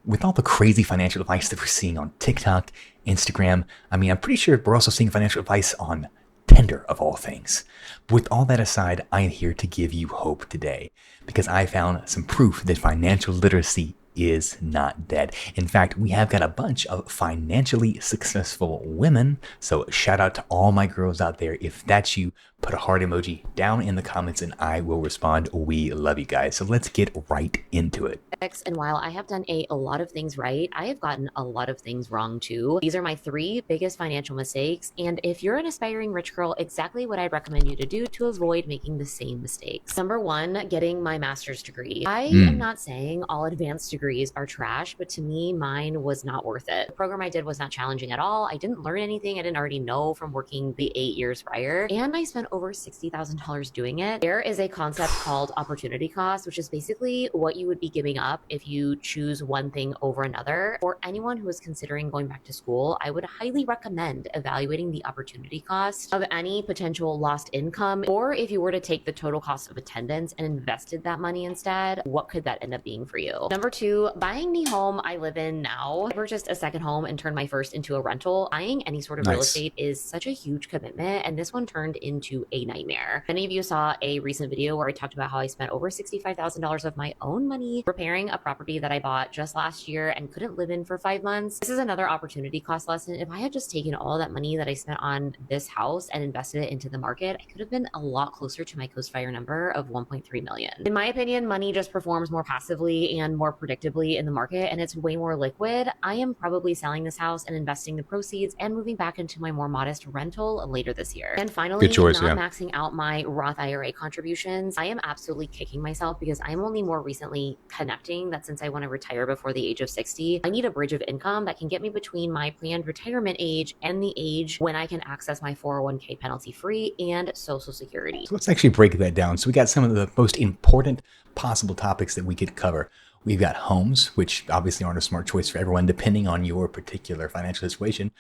with all the crazy financial advice that we're seeing on TikTok, Instagram, I'm pretty sure we're also seeing financial advice on Tinder of all things. With all that aside, I am here to give you hope today because I found some proof that financial literacy is not dead. In fact, we have got a bunch of financially successful women. So shout out to all my girls out there. If that's you, put a heart emoji down in the comments and I will respond. We love you guys. So let's get right into it. And while I have done a lot of things right, I have gotten a lot of things wrong too. These are my 3 biggest financial mistakes. And if you're an aspiring rich girl, exactly what I'd recommend you to do to avoid making the same mistakes. Number 1, getting my master's degree. I am not saying all advanced degrees are trash, but to me, mine was not worth it. The program I did was not challenging at all. I didn't learn anything I didn't already know from working the 8 years prior. And I spent over $60,000 doing it. There is a concept called opportunity cost, which is basically what you would be giving up if you choose one thing over another. For anyone who is considering going back to school, I would highly recommend evaluating the opportunity cost of any potential lost income, or if you were to take the total cost of attendance and invested that money instead, what could that end up being for you? Number 2, buying the home I live in now. I purchased a second home and turned my first into a rental. Buying any sort of real estate is such a huge commitment, and this one turned into a nightmare. Many of you saw a recent video where I talked about how I spent over $65,000 of my own money repairing a property that I bought just last year and couldn't live in for 5 months. This is another opportunity cost lesson. If I had just taken all that money that I spent on this house and invested it into the market, I could have been a lot closer to my Coastfire number of 1.3 million. In my opinion, money just performs more passively and more predictably in the market, and it's way more liquid. I am probably selling this house and investing the proceeds and moving back into my more modest rental later this year. And finally, not maxing out my Roth IRA contributions. I am absolutely kicking myself because I'm only more recently connecting that since I want to retire before the age of 60, I need a bridge of income that can get me between my planned retirement age and the age when I can access my 401k penalty free and Social Security. So let's actually break that down. So we got some of the most important possible topics that we could cover. We've got homes, which obviously aren't a smart choice for everyone, depending on your particular financial situation.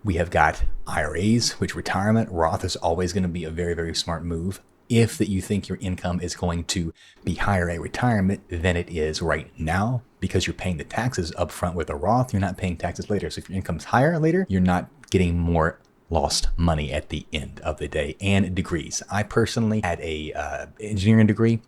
We have got IRAs, which retirement, Roth is always going to be a very, very smart move. If that you think your income is going to be higher at retirement than it is right now, because you're paying the taxes up front with a Roth, you're not paying taxes later. So if your income's higher later, you're not getting more lost money at the end of the day. And degrees. I personally had a engineering degree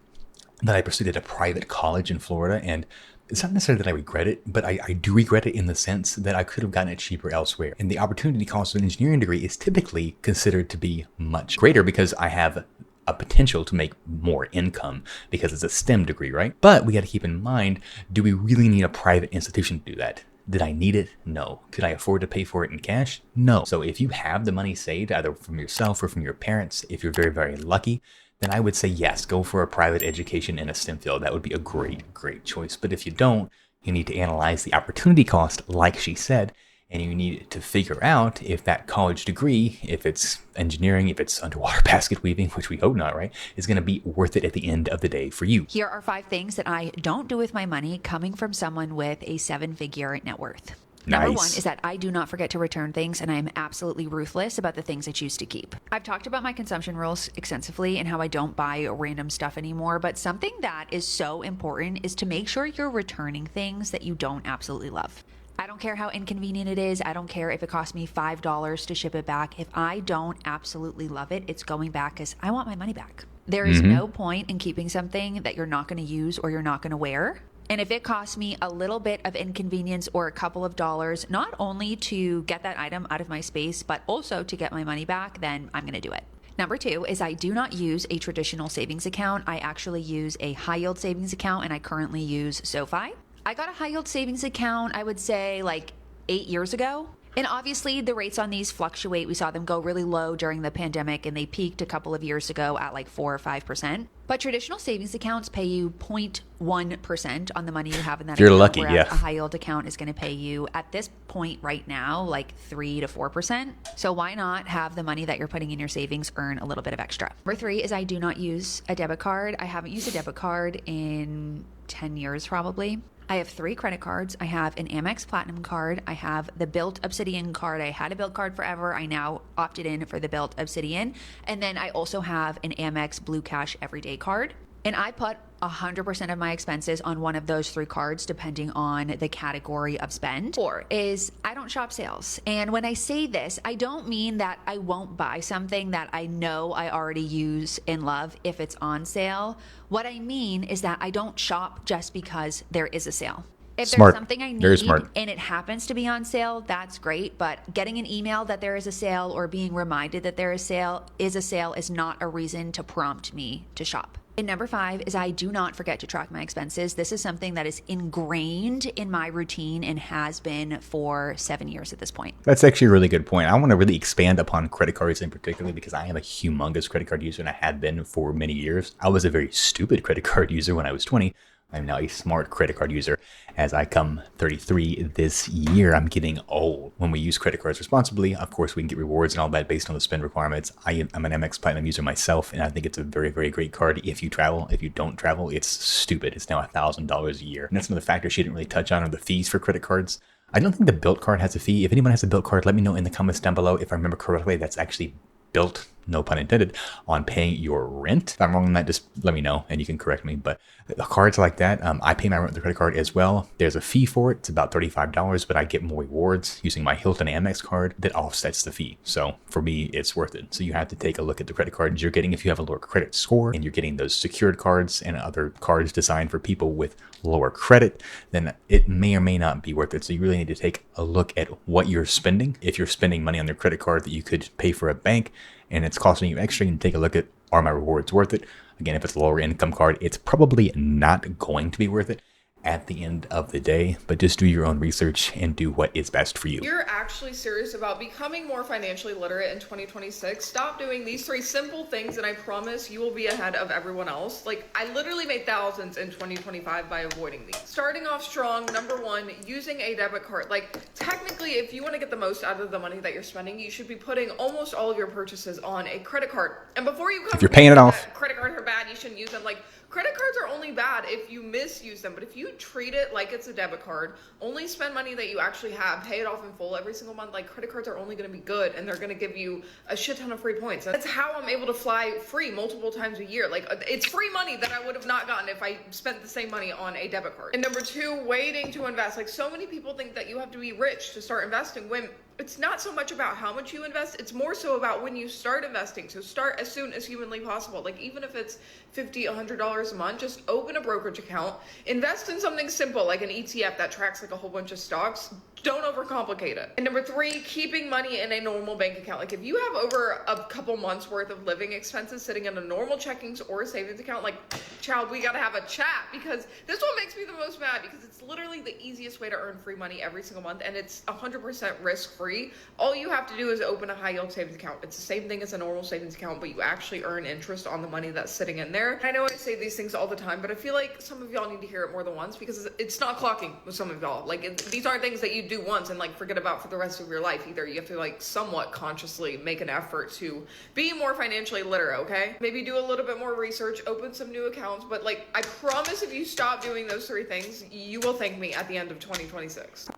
that I pursued at a private college in Florida, and it's not necessarily that I regret it, but I do regret it in the sense that I could have gotten it cheaper elsewhere. And the opportunity cost of an engineering degree is typically considered to be much greater because I have a potential to make more income because it's a STEM degree, right? But we got to keep in mind, do we really need a private institution to do that? Did I need it? No. Could I afford to pay for it in cash? No. So if you have the money saved either from yourself or from your parents, if you're very, very lucky, then I would say yes, go for a private education in a STEM field. That would be a great, great choice. But if you don't, you need to analyze the opportunity cost, like she said, and you need to figure out if that college degree, if it's engineering, if it's underwater basket weaving, which we hope not, right, is going to be worth it at the end of the day for you. Here are 5 things that I don't do with my money coming from someone with a 7-figure net worth. Number 1 is that I do not forget to return things, and I am absolutely ruthless about the things I choose to keep. I've talked about my consumption rules extensively and how I don't buy random stuff anymore, but something that is so important is to make sure you're returning things that you don't absolutely love. I don't care how inconvenient it is. I don't care if it costs me $5 to ship it back. If I don't absolutely love it, it's going back because I want my money back. There is no point in keeping something that you're not going to use or you're not going to wear. And if it costs me a little bit of inconvenience or a couple of dollars, not only to get that item out of my space, but also to get my money back, then I'm going to do it. Number 2 is I do not use a traditional savings account. I actually use a high yield savings account, and I currently use SoFi. I got a high yield savings account, I would say like 8 years ago. And obviously the rates on these fluctuate. We saw them go really low during the pandemic, and they peaked a couple of years ago at like 4 or 5%. But traditional savings accounts pay you 0.1% on the money you have in that You're account. lucky, whereas yeah. a high yield account is going to pay you at this point right now like 3 to 4%. So why not have the money that you're putting in your savings earn a little bit of extra? Number 3 is I do not use a debit card. I haven't used a debit card in 10 years probably. I have 3 credit cards. I have an Amex Platinum card. I have the Built Obsidian card. I had a Built card forever. I now opted in for the Built Obsidian. And then I also have an Amex Blue Cash Everyday card. And I put 100% of my expenses on one of those 3 cards, depending on the category of spend. 4 is I don't shop sales. And when I say this, I don't mean that I won't buy something that I know I already use and love if it's on sale. What I mean is that I don't shop just because there is a sale. If Smart. there's something I Very need smart. and it happens to be on sale, that's great. But getting an email that there is a sale or being reminded that there is a sale is not a reason to prompt me to shop. And number 5 is I do not forget to track my expenses. This is something that is ingrained in my routine and has been for 7 years at this point. That's actually a really good point. I want to really expand upon credit cards in particular because I am a humongous credit card user and I have been for many years. I was a very stupid credit card user when I was 20. I'm now a smart credit card user. As I come 33 this year, I'm getting old. When we use credit cards responsibly, of course, we can get rewards and all that based on the spend requirements. I'm an Amex Platinum user myself, and I think it's a very, very great card if you travel. If you don't travel, it's stupid. It's now $1,000 a year. And that's one of the factors she didn't really touch on are the fees for credit cards. I don't think the Built card has a fee. If anyone has a Built card, let me know in the comments down below. If I remember correctly, that's actually built, no pun intended, on paying your rent. If I'm wrong on that, just let me know and you can correct me. But the cards like that, I pay my rent with the credit card as well. There's a fee for it. It's about $35, but I get more rewards using my Hilton Amex card that offsets the fee. So for me, it's worth it. So you have to take a look at the credit cards you're getting if you have a lower credit score and you're getting those secured cards and other cards designed for people with lower credit, then it may or may not be worth it. So you really need to take a look at what you're spending. If you're spending money on their credit card that you could pay for a bank and it's costing you extra, you can take a look at, are my rewards worth it? Again, if it's a lower income card, it's probably not going to be worth it at the end of the day, but just do your own research and do what is best for you. You're actually serious about becoming more financially literate in 2026, stop doing these 3 simple things and I promise you will be ahead of everyone else. Like, I literally made thousands in 2025 by avoiding these. Starting off strong, number 1, using a debit card. Like, technically, if you want to get the most out of the money that you're spending, you should be putting almost all of your purchases on a credit card. And before you come if you're paying it off, credit cards are bad, you shouldn't use them. Like, credit cards are only bad if you misuse them, but if you treat it like it's a debit card, only spend money that you actually have, pay it off in full every single month, like, credit cards are only going to be good and they're going to give you a shit ton of free points. That's how I'm able to fly free multiple times a year. Like, it's free money that I would have not gotten if I spent the same money on a debit card. And number 2, waiting to invest. Like, so many people think that you have to be rich to start investing when it's not so much about how much you invest, it's more so about when you start investing. So start as soon as humanly possible. Like, even if it's $50, $100 a month, just open a brokerage account, invest in something simple like an ETF that tracks like a whole bunch of stocks. Don't overcomplicate it. And number 3, keeping money in a normal bank account. Like, if you have over a couple months worth of living expenses sitting in a normal checkings or a savings account, like, child, we gotta have a chat, because this one makes me the most mad, because it's literally the easiest way to earn free money every single month, and it's 100% risk-free. All you have to do is open a high-yield savings account. It's the same thing as a normal savings account, but you actually earn interest on the money that's sitting in there. I know I say these things all the time, but I feel like some of y'all need to hear it more than once, because it's not clocking with some of y'all. Like, these aren't things that you do once and like forget about for the rest of your life either. You have to like somewhat consciously make an effort to be more financially literate, okay? Maybe do a little bit more research, open some new accounts, but like, I promise if you stop doing those 3 things, you will thank me at the end of 2026.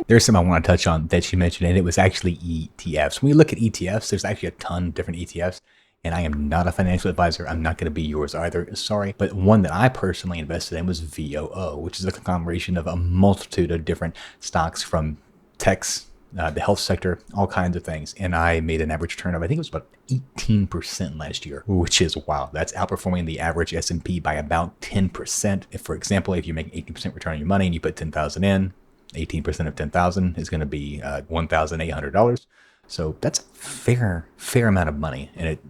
There's some I want to touch on that she mentioned, and it was actually ETFs. When you look at ETFs, there's actually a ton of different ETFs. And I am not a financial advisor. I'm not going to be yours either. Sorry. But one that I personally invested in was VOO, which is a conglomeration of a multitude of different stocks from techs, the health sector, all kinds of things. And I made an average return of, I think it was about 18% last year, which is wow. That's outperforming the average S&P by about 10%. If, for example, if you make 18% return on your money and you put 10,000 in, 18% of 10,000 is going to be $1,800. So that's a fair amount of money. And it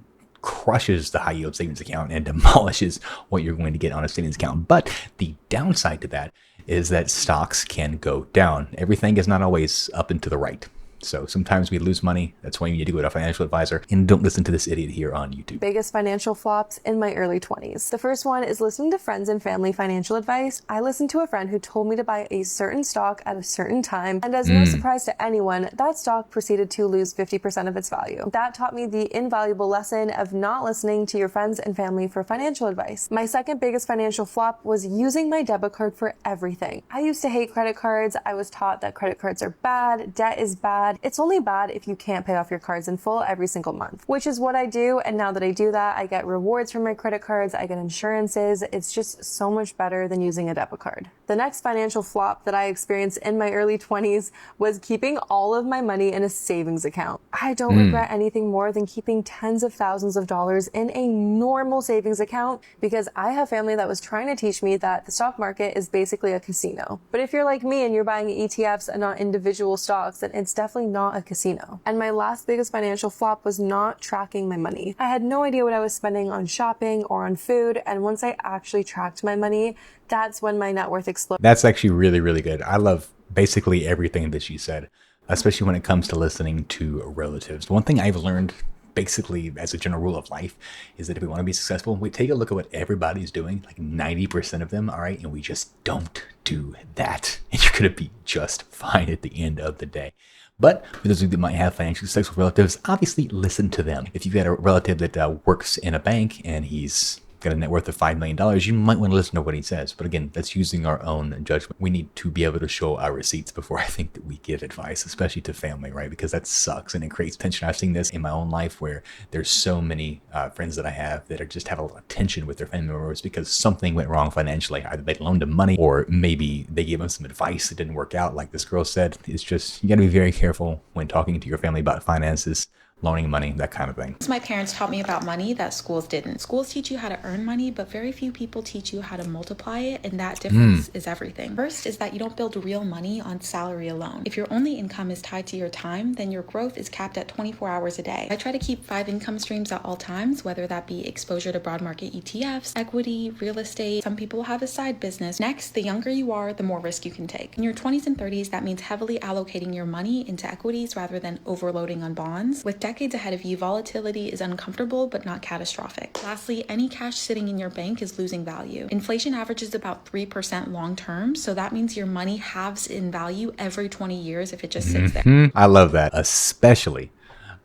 crushes the high yield savings account and demolishes what you're going to get on a savings account. But the downside to that is that stocks can go down. Everything is not always up and to the right. So sometimes we lose money. That's why you need to go to a financial advisor, and don't listen to this idiot here on YouTube. Biggest financial flops in my early 20s. The first one is listening to friends and family financial advice. I listened to a friend who told me to buy a certain stock at a certain time, and as no surprise to anyone, that stock proceeded to lose 50% of its value. That taught me the invaluable lesson of not listening to your friends and family for financial advice. My second biggest financial flop was using my debit card for everything. I used to hate credit cards. I was taught that credit cards are bad, debt is bad, bad. It's only bad if you can't pay off your cards in full every single month, which is what I do. And now that I do that, I get rewards from my credit cards, I get insurances. It's just so much better than using a debit card. The next financial flop that I experienced in my early 20s was keeping all of my money in a savings account. I don't regret anything more than keeping tens of thousands of dollars in a normal savings account, because I have family that was trying to teach me that the stock market is basically a casino. But if you're like me and you're buying ETFs and not individual stocks, then it's definitely not a casino. And my last biggest financial flop was not tracking my money. I had no idea what I was spending on shopping or on food, and once I actually tracked my money, that's when my net worth exploded. That's actually really, really good. I love basically everything that she said, especially when it comes to listening to relatives. One thing I've learned basically as a general rule of life is that if we want to be successful, we take a look at what everybody's doing, like 90% of them, all right, and we just don't do that. And you're going to be just fine at the end of the day. But for those of you that might have financially successful relatives, obviously listen to them. If you've got a relative that works in a bank and he's got a net worth of $5 million, you might want to listen to what he says. But again, that's using our own judgment. We need to be able to show our receipts before I think that we give advice, especially to family, right? Because that sucks and it creates tension. I've seen this in my own life where there's so many friends that I have that just have a lot of tension with their family members because something went wrong financially. Either they loaned them money or maybe they gave them some advice that didn't work out. Like this girl said, it's just, you got to be very careful when talking to your family about finances, loaning money, that kind of thing. My parents taught me about money that schools didn't. Schools teach you how to earn money, but very few people teach you how to multiply it, and that difference is everything. First is that you don't build real money on salary alone. If your only income is tied to your time, then your growth is capped at 24 hours a day. I try to keep 5 income streams at all times, whether that be exposure to broad market ETFs, equity, real estate. Some people have a side business. Next, the younger you are, the more risk you can take. In your 20s and 30s, that means heavily allocating your money into equities rather than overloading on bonds. With decades ahead of you, volatility is uncomfortable but not catastrophic. Lastly, any cash sitting in your bank is losing value. Inflation averages about 3% long term, so that means your money halves in value every 20 years if it just sits there. I love that, especially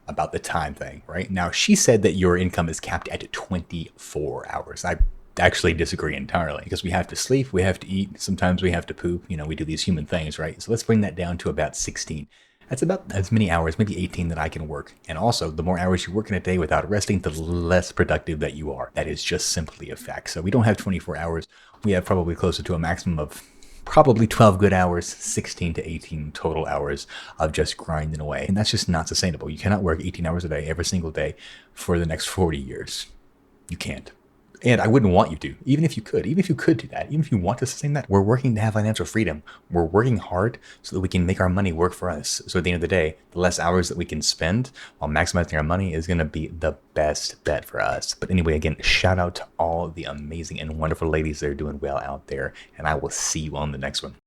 about the time thing, right? Now, she said that your income is capped at 24 hours. I actually disagree entirely because we have to sleep, we have to eat, sometimes we have to poop, we do these human things, right? So let's bring that down to about 16. That's about as many hours, maybe 18 that I can work. And also, the more hours you work in a day without resting, the less productive that you are. That is just simply a fact. So we don't have 24 hours. We have probably closer to a maximum of probably 12 good hours, 16 to 18 total hours of just grinding away. And that's just not sustainable. You cannot work 18 hours a day every single day for the next 40 years. You can't. And I wouldn't want you to, even if you could do that, even if you want to sustain that, we're working to have financial freedom. We're working hard so that we can make our money work for us. So at the end of the day, the less hours that we can spend while maximizing our money is going to be the best bet for us. But anyway, again, shout out to all the amazing and wonderful ladies that are doing well out there. And I will see you on the next one.